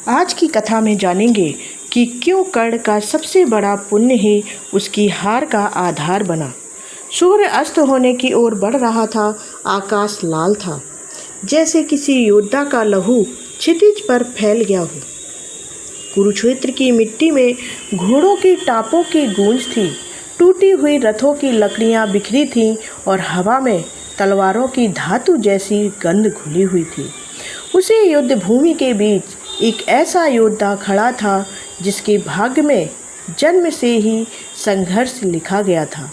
आज की कथा में जानेंगे कि क्यों कर्ण का सबसे बड़ा पुण्य ही उसकी हार का आधार बना। सूर्य अस्त होने की ओर बढ़ रहा था। आकाश लाल था, जैसे किसी योद्धा का लहू क्षितिज पर फैल गया हो। कुरुक्षेत्र की मिट्टी में घोड़ों की टापों की गूंज थी, टूटी हुई रथों की लकड़ियां बिखरी थीं और हवा में तलवारों की धातु जैसी गंध घुली हुई थी। उसी युद्ध भूमि के बीच एक ऐसा योद्धा खड़ा था जिसके भाग्य में जन्म से ही संघर्ष लिखा गया था।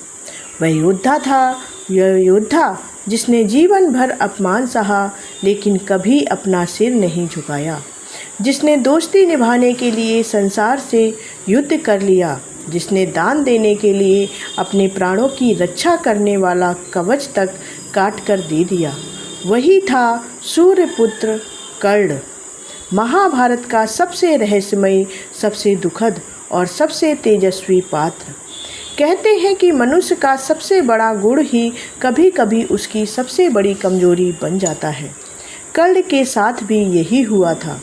वह योद्धा जिसने जीवन भर अपमान सहा लेकिन कभी अपना सिर नहीं झुकाया, जिसने दोस्ती निभाने के लिए संसार से युद्ध कर लिया, जिसने दान देने के लिए अपने प्राणों की रक्षा करने वाला कवच तक काट कर दे दिया, वही था सूर्यपुत्र कर्ण। महाभारत का सबसे रहस्यमयी, सबसे दुखद और सबसे तेजस्वी पात्र। कहते हैं कि मनुष्य का सबसे बड़ा गुण ही कभी कभी उसकी सबसे बड़ी कमजोरी बन जाता है। कर्ण के साथ भी यही हुआ था।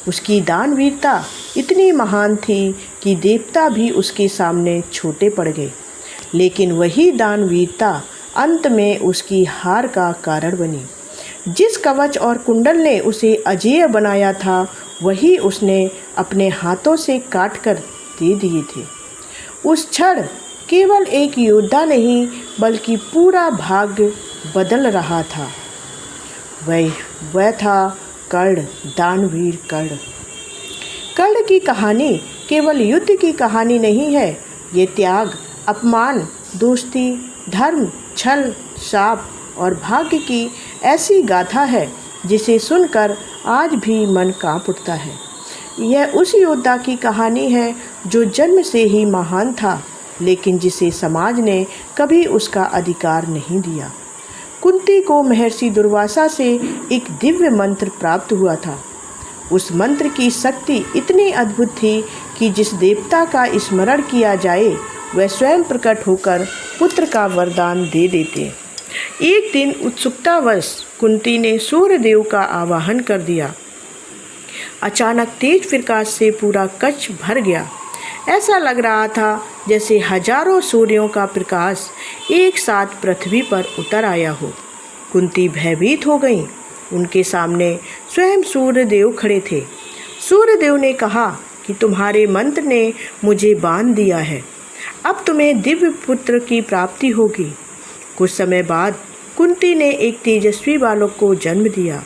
उसकी दानवीरता इतनी महान थी कि देवता भी उसके सामने छोटे पड़ गए, लेकिन वही दानवीरता अंत में उसकी हार का कारण बनी। जिस कवच और कुंडल ने उसे अजेय बनाया था, वही उसने अपने हाथों से काट कर दे दिए थे। उस क्षण केवल एक योद्धा नहीं बल्कि पूरा भाग्य बदल रहा था। वह था कर्ण, दानवीर कर्ण। कर्ण की कहानी केवल युद्ध की कहानी नहीं है। ये त्याग, अपमान, दोस्ती, धर्म, छल, शाप और भाग्य की ऐसी गाथा है जिसे सुनकर आज भी मन कांप उठता है। यह उस योद्धा की कहानी है जो जन्म से ही महान था, लेकिन जिसे समाज ने कभी उसका अधिकार नहीं दिया। कुंती को महर्षि दुर्वासा से एक दिव्य मंत्र प्राप्त हुआ था। उस मंत्र की शक्ति इतनी अद्भुत थी कि जिस देवता का स्मरण किया जाए वह स्वयं प्रकट होकर पुत्र का वरदान दे देते। एक दिन उत्सुकतावश कुंती ने सूर्यदेव का आवाहन कर दिया। अचानक तेज प्रकाश से पूरा कक्ष भर गया। ऐसा लग रहा था जैसे हजारों सूर्यों का प्रकाश एक साथ पृथ्वी पर उतर आया हो। कुंती भयभीत हो गई। उनके सामने स्वयं सूर्यदेव खड़े थे। सूर्यदेव ने कहा कि तुम्हारे मंत्र ने मुझे बांध दिया है, अब तुम्हें दिव्य पुत्र की प्राप्ति होगी। कुछ समय बाद कुंती ने एक तेजस्वी बालक को जन्म दिया।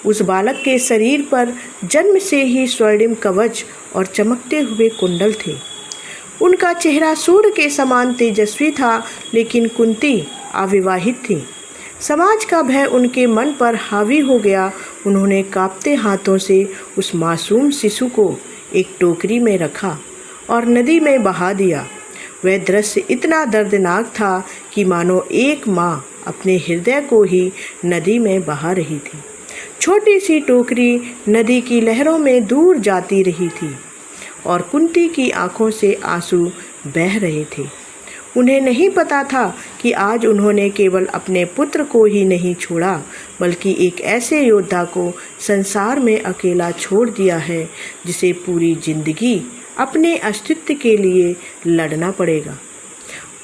उस बालक के शरीर पर जन्म से ही स्वर्णिम कवच और चमकते हुए कुंडल थे। उनका चेहरा सूर्य के समान तेजस्वी था, लेकिन कुंती अविवाहित थी। समाज का भय उनके मन पर हावी हो गया। उन्होंने कांपते हाथों से उस मासूम शिशु को एक टोकरी में रखा और नदी में बहा दिया। वह दृश्य इतना दर्दनाक था कि मानो एक माँ अपने हृदय को ही नदी में बहा रही थी। छोटी सी टोकरी नदी की लहरों में दूर जाती रही थी और कुंती की आंखों से आंसू बह रहे थे। उन्हें नहीं पता था कि आज उन्होंने केवल अपने पुत्र को ही नहीं छोड़ा, बल्कि एक ऐसे योद्धा को संसार में अकेला छोड़ दिया है जिसे पूरी जिंदगी अपने अस्तित्व के लिए लड़ना पड़ेगा।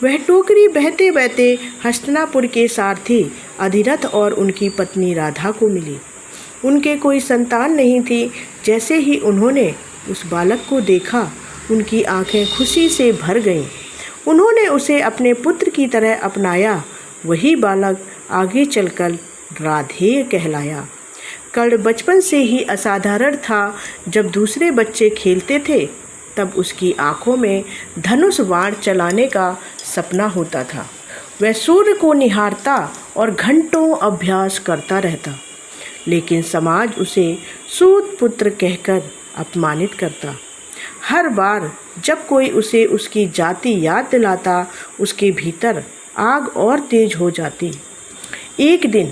वह टोकरी बहते बहते हस्तिनापुर के सारथी अधिरथ और उनकी पत्नी राधा को मिली। उनके कोई संतान नहीं थी। जैसे ही उन्होंने उस बालक को देखा, उनकी आंखें खुशी से भर गईं। उन्होंने उसे अपने पुत्र की तरह अपनाया। वही बालक आगे चलकर राधेय कहलाया। कर्ण बचपन से ही असाधारण था। जब दूसरे बच्चे खेलते थे तब उसकी आंखों में धनुष बाण चलाने का सपना होता था। वह सूर्य को निहारता और घंटों अभ्यास करता रहता, लेकिन समाज उसे सूत पुत्र कहकर अपमानित करता। हर बार जब कोई उसे उसकी जाति याद दिलाता, उसके भीतर आग और तेज हो जाती। एक दिन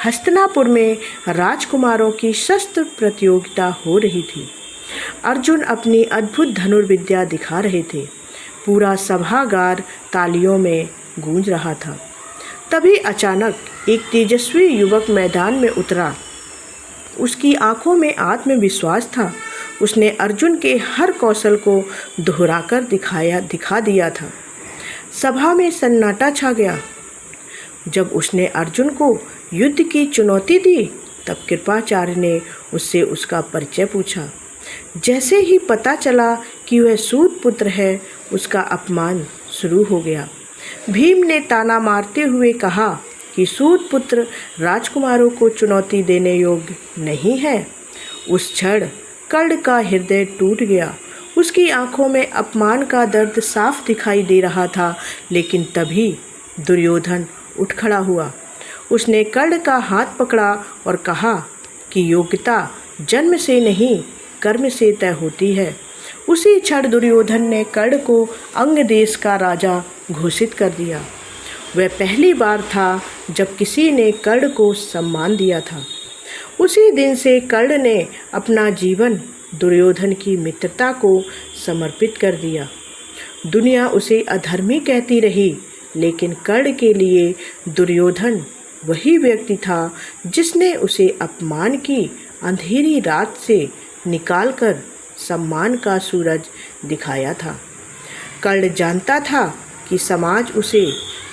हस्तिनापुर में राजकुमारों की शस्त्र प्रतियोगिता हो रही थी। अर्जुन अपनी अद्भुत धनुर्विद्या दिखा रहे थे। पूरा सभागार तालियों में गूंज रहा था। तभी अचानक एक तेजस्वी युवक मैदान में उतरा। उसकी आंखों में आत्मविश्वास था। उसने अर्जुन के हर कौशल को दोहराकर दिखा दिया था। सभा में सन्नाटा छा गया। जब उसने अर्जुन को युद्ध की चुनौती दी तब कृपाचार्य ने उससे उसका परिचय पूछा। जैसे ही पता चला कि वह सूत पुत्र है, उसका अपमान शुरू हो गया। भीम ने ताना मारते हुए कहा कि सूत पुत्र राजकुमारों को चुनौती देने योग्य नहीं है। उस क्षण कर्ण का हृदय टूट गया। उसकी आंखों में अपमान का दर्द साफ दिखाई दे रहा था। लेकिन तभी दुर्योधन उठ खड़ा हुआ। उसने कर्ण का हाथ पकड़ा और कहा कि योग्यता जन्म से नहीं, कर्म से तय होती है। उसी क्षण दुर्योधन ने कर्ण को अंग देश का राजा घोषित कर दिया। वह पहली बार था जब किसी ने कर्ण को सम्मान दिया था। उसी दिन से कर्ण ने अपना जीवन दुर्योधन की मित्रता को समर्पित कर दिया। दुनिया उसे अधर्मी कहती रही, लेकिन कर्ण के लिए दुर्योधन वही व्यक्ति था जिसने उसे अपमान की अंधेरी रात से निकालकर सम्मान का सूरज दिखाया था। कर्ण जानता था कि समाज उसे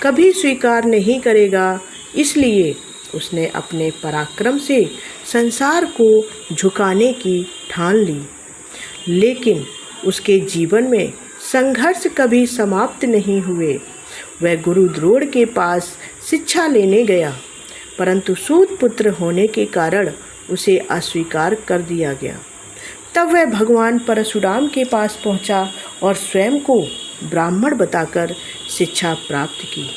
कभी स्वीकार नहीं करेगा, इसलिए उसने अपने पराक्रम से संसार को झुकाने की ठान ली। लेकिन उसके जीवन में संघर्ष कभी समाप्त नहीं हुए। वह गुरु द्रोण के पास शिक्षा लेने गया, परंतु सूत पुत्र होने के कारण उसे अस्वीकार कर दिया गया। तब वह भगवान परशुराम के पास पहुंचा और स्वयं को ब्राह्मण बताकर शिक्षा प्राप्त की।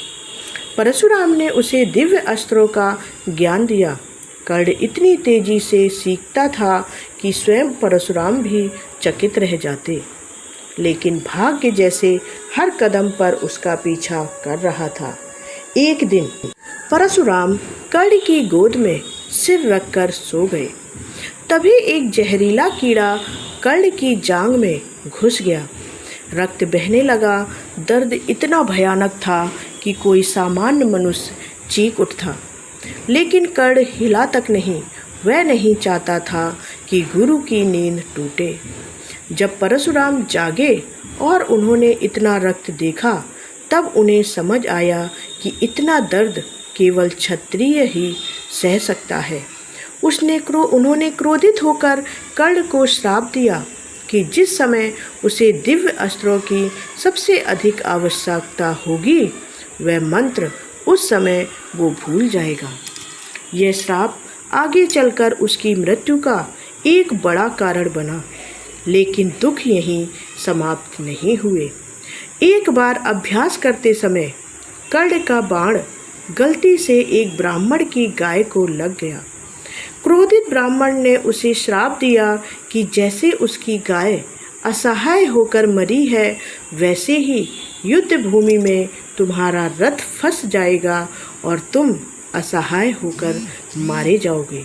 परशुराम ने उसे दिव्य अस्त्रों का ज्ञान दिया। कर्ण इतनी तेजी से सीखता था कि स्वयं परशुराम भी चकित रह जाते। लेकिन भाग्य जैसे हर कदम पर उसका पीछा कर रहा था। एक दिन परशुराम कर्ण की गोद में सिर रखकर सो गए। तभी एक जहरीला कीड़ा कर्ण की जांघ में घुस गया। रक्त बहने लगा। दर्द इतना भयानक था कि कोई सामान्य मनुष्य चीख उठता। लेकिन कर्ण हिला तक नहीं। वह नहीं चाहता था कि गुरु की नींद टूटे। जब परशुराम जागे और उन्होंने इतना रक्त देखा, तब उन्हें समझ आया कि इतना दर्द केवल क्षत्रिय ही सह सकता है। उन्होंने क्रोधित होकर कर्ण को श्राप दिया कि जिस समय उसे दिव्य अस्त्रों की सबसे अधिक आवश्यकता होगी, वह मंत्र उस समय वो भूल जाएगा। यह श्राप आगे चलकर उसकी मृत्यु का एक बड़ा कारण बना। लेकिन दुख यहीं समाप्त नहीं हुए। एक बार अभ्यास करते समय कर्ण का बाण गलती से एक ब्राह्मण की गाय को लग गया। क्रोधित ब्राह्मण ने उसे श्राप दिया कि जैसे उसकी गाय असहाय होकर मरी है, वैसे ही युद्ध भूमि में तुम्हारा रथ फंस जाएगा और तुम असहाय होकर मारे जाओगे।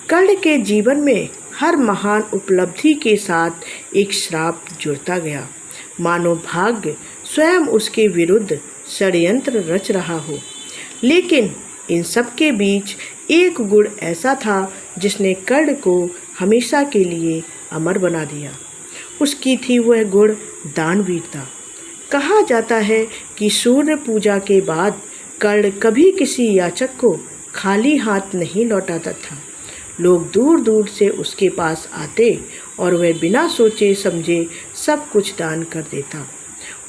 कर्ण के जीवन में हर महान उपलब्धि के साथ एक श्राप जुड़ता गया, मानो भाग्य स्वयं उसके विरुद्ध षड्यंत्र रच रहा हो। लेकिन इन सब के बीच एक गुण ऐसा था जिसने कर्ण को हमेशा के लिए अमर बना दिया। उसकी थी वह गुण दानवीरता। कहा जाता है कि सूर्य पूजा के बाद कर्ण कभी किसी याचक को खाली हाथ नहीं लौटाता था। लोग दूर दूर से उसके पास आते और वह बिना सोचे समझे सब कुछ दान कर देता।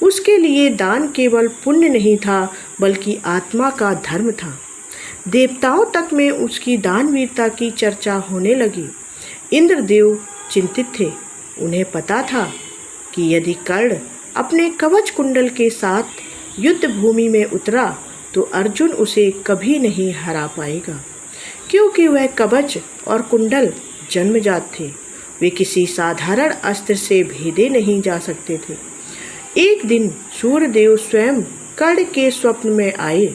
उसके लिए दान केवल पुण्य नहीं था, बल्कि आत्मा का धर्म था। देवताओं तक में उसकी दानवीरता की चर्चा होने लगी। इंद्रदेव चिंतित थे। उन्हें पता था कि यदि कर्ण अपने कवच कुंडल के साथ युद्ध भूमि में उतरा तो अर्जुन उसे कभी नहीं हरा पाएगा, क्योंकि वह कवच और कुंडल जन्मजात थे। वे किसी साधारण अस्त्र से भेदे नहीं जा सकते थे। एक दिन सूर्यदेव स्वयं कर्ण के स्वप्न में आए।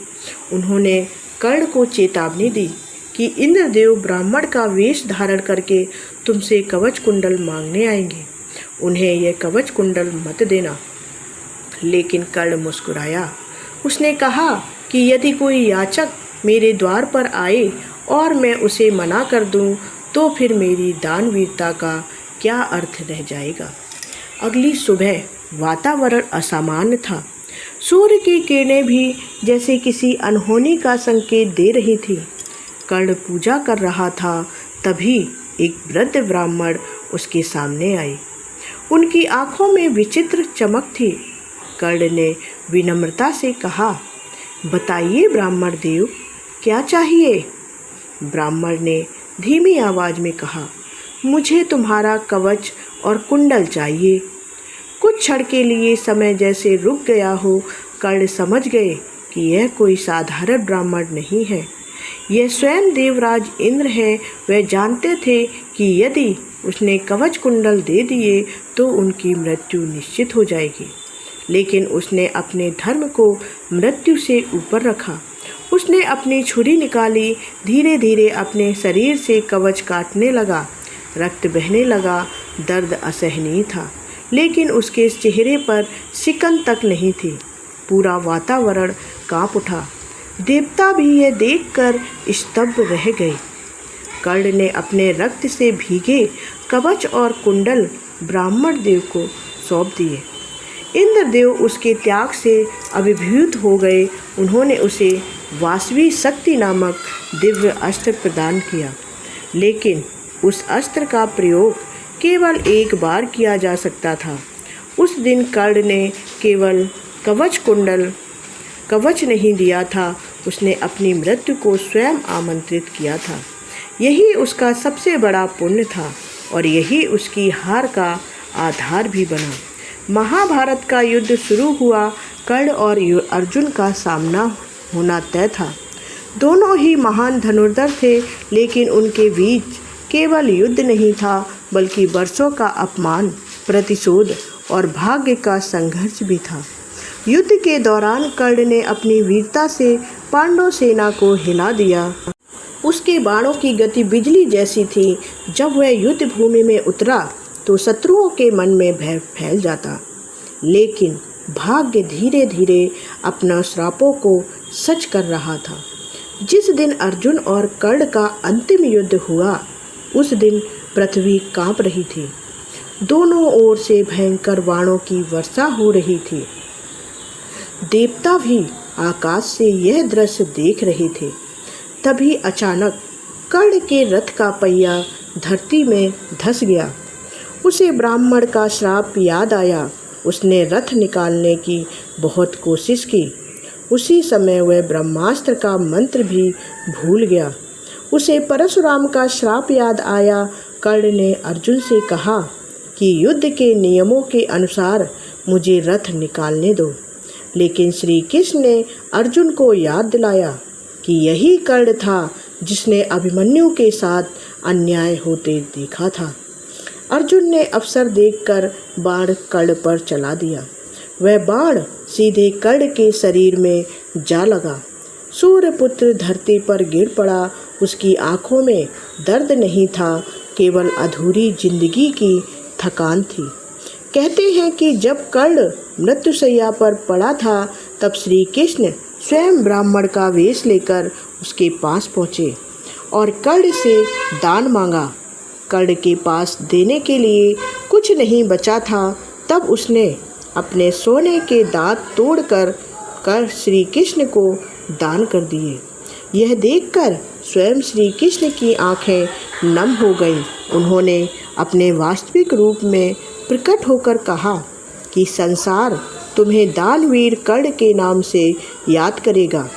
उन्होंने कर्ण को चेतावनी दी कि इंद्रदेव ब्राह्मण का वेश धारण करके तुमसे कवच कुंडल मांगने आएंगे। उन्हें यह कवच कुंडल मत देना। लेकिन कर्ण मुस्कुराया। उसने कहा कि यदि कोई याचक मेरे द्वार पर आए और मैं उसे मना कर दूं, तो फिर मेरी दानवीरता का क्या अर्थ रह जाएगा। अगली सुबह वातावरण असामान्य था। सूर्य की किरणें भी जैसे किसी अनहोनी का संकेत दे रही थी। कर्ण पूजा कर रहा था, तभी एक वृद्ध ब्राह्मण उसके सामने आए। उनकी आंखों में विचित्र चमक थी। कर्ण ने विनम्रता से कहा, बताइए ब्राह्मण देव, क्या चाहिए? ब्राह्मण ने धीमी आवाज़ में कहा, मुझे तुम्हारा कवच और कुंडल चाहिए। कुछ क्षण के लिए समय जैसे रुक गया हो। कर्ण समझ गए कि यह कोई साधारण ब्राह्मण नहीं है, यह स्वयं देवराज इंद्र है। वह जानते थे कि यदि उसने कवच कुंडल दे दिए तो उनकी मृत्यु निश्चित हो जाएगी। लेकिन उसने अपने धर्म को मृत्यु से ऊपर रखा। उसने अपनी छुरी निकाली, धीरे धीरे अपने शरीर से कवच काटने लगा। रक्त बहने लगा, दर्द असहनीय था, लेकिन उसके चेहरे पर सिकन तक नहीं थी। पूरा वातावरण कांप उठा। देवता भी यह देखकर स्तब्ध रह गए। कर्ण ने अपने रक्त से भीगे कवच और कुंडल ब्राह्मण देव को सौंप दिए। इंद्रदेव उसके त्याग से अभिभूत हो गए। उन्होंने उसे वासवी शक्ति नामक दिव्य अस्त्र प्रदान किया, लेकिन उस अस्त्र का प्रयोग केवल एक बार किया जा सकता था। उस दिन कर्ण ने केवल कवच नहीं दिया था, उसने अपनी मृत्यु को स्वयं आमंत्रित किया था। यही उसका सबसे बड़ा पुण्य था और यही उसकी हार का आधार भी बना। महाभारत का युद्ध शुरू हुआ। कर्ण और अर्जुन का सामना होना तय था। दोनों ही महान धनुर्धर थे, लेकिन उनके बीच केवल युद्ध नहीं था, बल्कि वर्षों का अपमान, प्रतिशोध और भाग्य का संघर्ष भी था। युद्ध के दौरान कर्ण ने अपनी वीरता से पांडव सेना को हिला दिया। उसके बाणों की गति बिजली जैसी थी। जब वह युद्ध भूमि में उतरा तो शत्रुओं के मन में भय फैल जाता। लेकिन भाग्य धीरे धीरे अपना श्रापों को सच कर रहा था। जिस दिन अर्जुन और कर्ण का अंतिम युद्ध हुआ, उस दिन पृथ्वी कांप रही थी। दोनों ओर से भयंकर बाणों की वर्षा हो रही थी। देवता भी आकाश से यह दृश्य देख रहे थे। तभी अचानक कर्ण के रथ का पहिया धरती में धंस गया। उसे ब्राह्मण का श्राप याद आया। उसने रथ निकालने की बहुत कोशिश की। उसी समय वह ब्रह्मास्त्र का मंत्र भी भूल गया। उसे परशुराम का श्राप याद आया। कर्ण ने अर्जुन से कहा कि युद्ध के नियमों के अनुसार मुझे रथ निकालने दो। लेकिन श्री कृष्ण ने अर्जुन को याद दिलाया कि यही कर्ण था जिसने अभिमन्यु के साथ अन्याय होते देखा था। अर्जुन ने अवसर देखकर बाण कर्ण पर चला दिया। वह बाण सीधे कर्ण के शरीर में जा लगा। सूर्यपुत्र धरती पर गिर पड़ा। उसकी आंखों में दर्द नहीं था, केवल अधूरी जिंदगी की थकान थी। कहते हैं कि जब कर्ण मृत्युशैया पर पड़ा था, तब श्री कृष्ण स्वयं ब्राह्मण का वेश लेकर उसके पास पहुँचे और कर्ण से दान मांगा। कर्ण के पास देने के लिए कुछ नहीं बचा था। तब उसने अपने सोने के दांत तोड़कर श्री कृष्ण को दान कर दिए। यह देखकर स्वयं श्री कृष्ण की आंखें नम हो गईं। उन्होंने अपने वास्तविक रूप में प्रकट होकर कहा कि संसार तुम्हें दानवीर कर्ण के नाम से याद करेगा।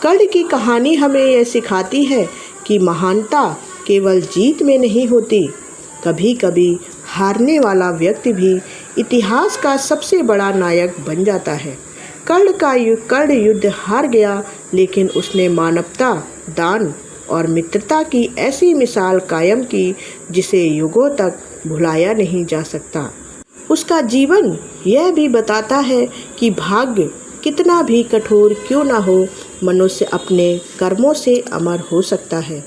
कर्ण की कहानी हमें यह सिखाती है कि महानता केवल जीत में नहीं होती। कभी कभी हारने वाला व्यक्ति भी इतिहास का सबसे बड़ा नायक बन जाता है। कर्ण युद्ध हार गया, लेकिन उसने मानवता, दान और मित्रता की ऐसी मिसाल कायम की जिसे युगों तक भुलाया नहीं जा सकता। उसका जीवन यह भी बताता है कि भाग्य कितना भी कठोर क्यों ना हो, मनुष्य अपने कर्मों से अमर हो सकता है।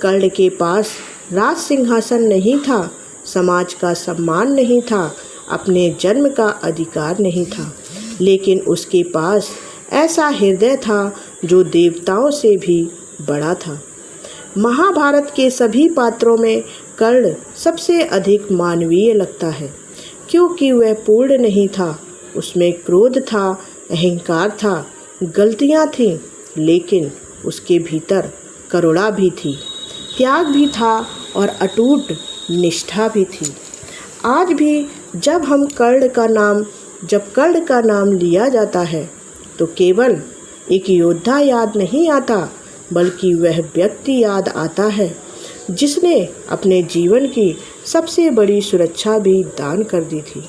कर्ण के पास राज सिंहासन नहीं था, समाज का सम्मान नहीं था, अपने जन्म का अधिकार नहीं था, लेकिन उसके पास ऐसा हृदय था जो देवताओं से भी बड़ा था। महाभारत के सभी पात्रों में कर्ण सबसे अधिक मानवीय लगता है, क्योंकि वह पूर्ण नहीं था। उसमें क्रोध था, अहंकार था, गलतियां थीं, लेकिन उसके भीतर करुणा भी थी, त्याग भी था और अटूट निष्ठा भी थी। आज भी जब कर्ण का नाम लिया जाता है तो केवल एक योद्धा याद नहीं आता, बल्कि वह व्यक्ति याद आता है जिसने अपने जीवन की सबसे बड़ी सुरक्षा भी दान कर दी थी,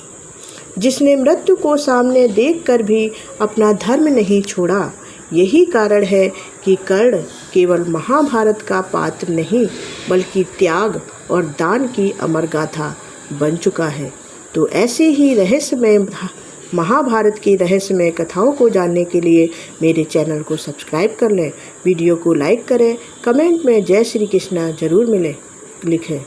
जिसने मृत्यु को सामने देखकर भी अपना धर्म नहीं छोड़ा। यही कारण है कि कर्ण केवल महाभारत का पात्र नहीं, बल्कि त्याग और दान की अमर गाथा बन चुका है। तो ऐसे ही रहस्यमय महाभारत की रहस्यमय कथाओं को जानने के लिए मेरे चैनल को सब्सक्राइब कर लें, वीडियो को लाइक करें, कमेंट में जय श्री कृष्णा जरूर लिखें।